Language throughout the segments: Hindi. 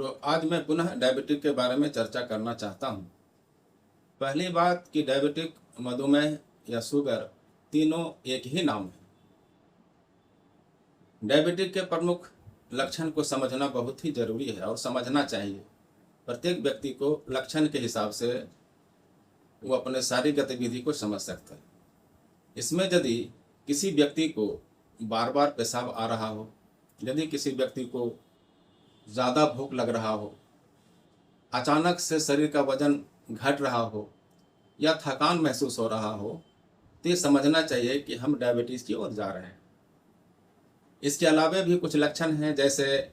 मित्रों, आज मैं पुनः डायबिटिक के बारे में चर्चा करना चाहता हूँ। पहली बात कि डायबिटिक, मधुमेह या शुगर तीनों एक ही नाम है। डायबिटिक के प्रमुख लक्षण को समझना बहुत ही जरूरी है और समझना चाहिए। प्रत्येक व्यक्ति को लक्षण के हिसाब से वो अपने सारी गतिविधि को समझ सकता है। इसमें यदि किसी व्यक्ति को बार बार पेशाब आ रहा हो, यदि किसी व्यक्ति को ज़्यादा भूख लग रहा हो, अचानक से शरीर का वजन घट रहा हो या थकान महसूस हो रहा हो, तो ये समझना चाहिए कि हम डायबिटीज़ की ओर जा रहे हैं। इसके अलावा भी कुछ लक्षण हैं, जैसे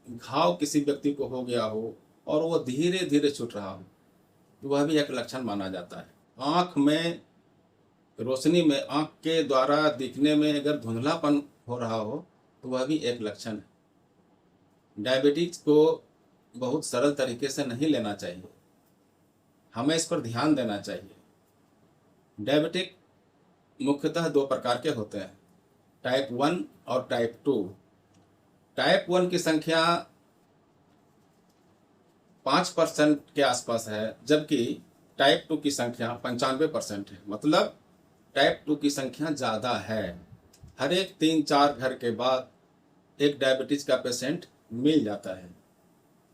घाव किसी व्यक्ति को हो गया हो और वो धीरे धीरे छूट रहा हो, तो वह भी एक लक्षण माना जाता है। आँख में रोशनी में, आँख के द्वारा दिखने में अगर धुंधलापन हो रहा हो, तो वह भी एक लक्षण है। डायबिटीज को बहुत सरल तरीके से नहीं लेना चाहिए, हमें इस पर ध्यान देना चाहिए। डायबिटिक मुख्यतः दो प्रकार के होते हैं, टाइप 1 और टाइप 2। टाइप 1 की संख्या 5% के आसपास है, जबकि टाइप 2 की संख्या 95% है। मतलब टाइप 2 की संख्या ज़्यादा है। हर एक 3-4 घर के बाद एक डायबिटीज का पेशेंट मिल जाता है,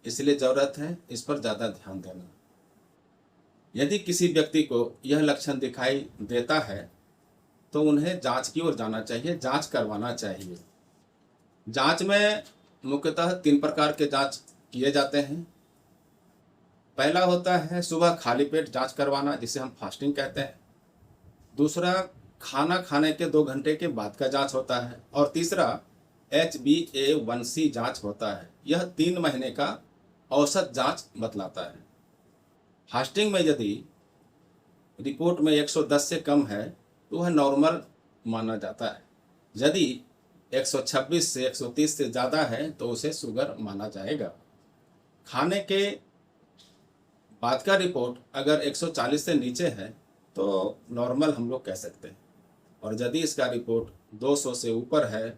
इसलिए ज़रूरत है इस पर ज़्यादा ध्यान देना। यदि किसी व्यक्ति को यह लक्षण दिखाई देता है तो उन्हें जांच की ओर जाना चाहिए, जांच करवाना चाहिए। जांच में मुख्यतः 3 प्रकार के जांच किए जाते हैं। पहला होता है सुबह खाली पेट जांच करवाना, जिसे हम फास्टिंग कहते हैं। दूसरा, खाना खाने के 2 घंटे के बाद का जांच होता है। और तीसरा, HbA1c जांच होता है। यह 3 महीने का औसत जांच बतलाता है। फास्टिंग में यदि रिपोर्ट में 110 से कम है तो वह नॉर्मल माना जाता है। यदि 126 से 130 से ज़्यादा है तो उसे शुगर माना जाएगा। खाने के बाद का रिपोर्ट अगर 140 से नीचे है तो नॉर्मल हम लोग कह सकते हैं, और यदि इसका रिपोर्ट 200 से ऊपर है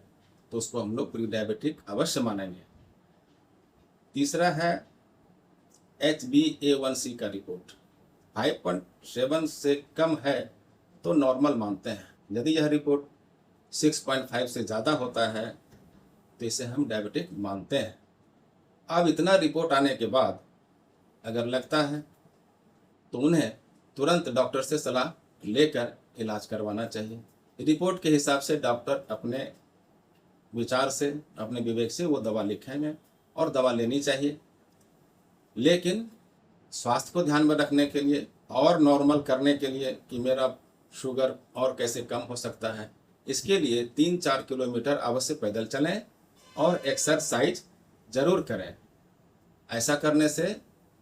तो उसको हम लोग प्री डायबिटिक अवश्य मानेंगे। तीसरा है HbA1c का रिपोर्ट 5.7 से कम है तो नॉर्मल मानते हैं। यदि यह रिपोर्ट 6.5 से ज़्यादा होता है तो इसे हम डायबिटिक मानते हैं। अब इतना रिपोर्ट आने के बाद अगर लगता है तो उन्हें तुरंत डॉक्टर से सलाह लेकर इलाज करवाना चाहिए। रिपोर्ट के हिसाब से डॉक्टर अपने विचार से, अपने विवेक से वो दवा लिखेंगे और दवा लेनी चाहिए। लेकिन स्वास्थ्य को ध्यान में रखने के लिए और नॉर्मल करने के लिए कि मेरा शुगर और कैसे कम हो सकता है, इसके लिए 3-4 किलोमीटर अवश्य पैदल चलें और एक्सरसाइज ज़रूर करें। ऐसा करने से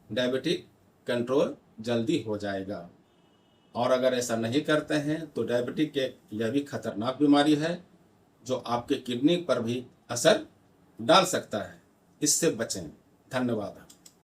डायबिटिक कंट्रोल जल्दी हो जाएगा। और अगर ऐसा नहीं करते हैं तो डायबिटिक एक यह भी खतरनाक बीमारी है जो आपके किडनी पर भी असर डाल सकता है। इससे बचें। धन्यवाद।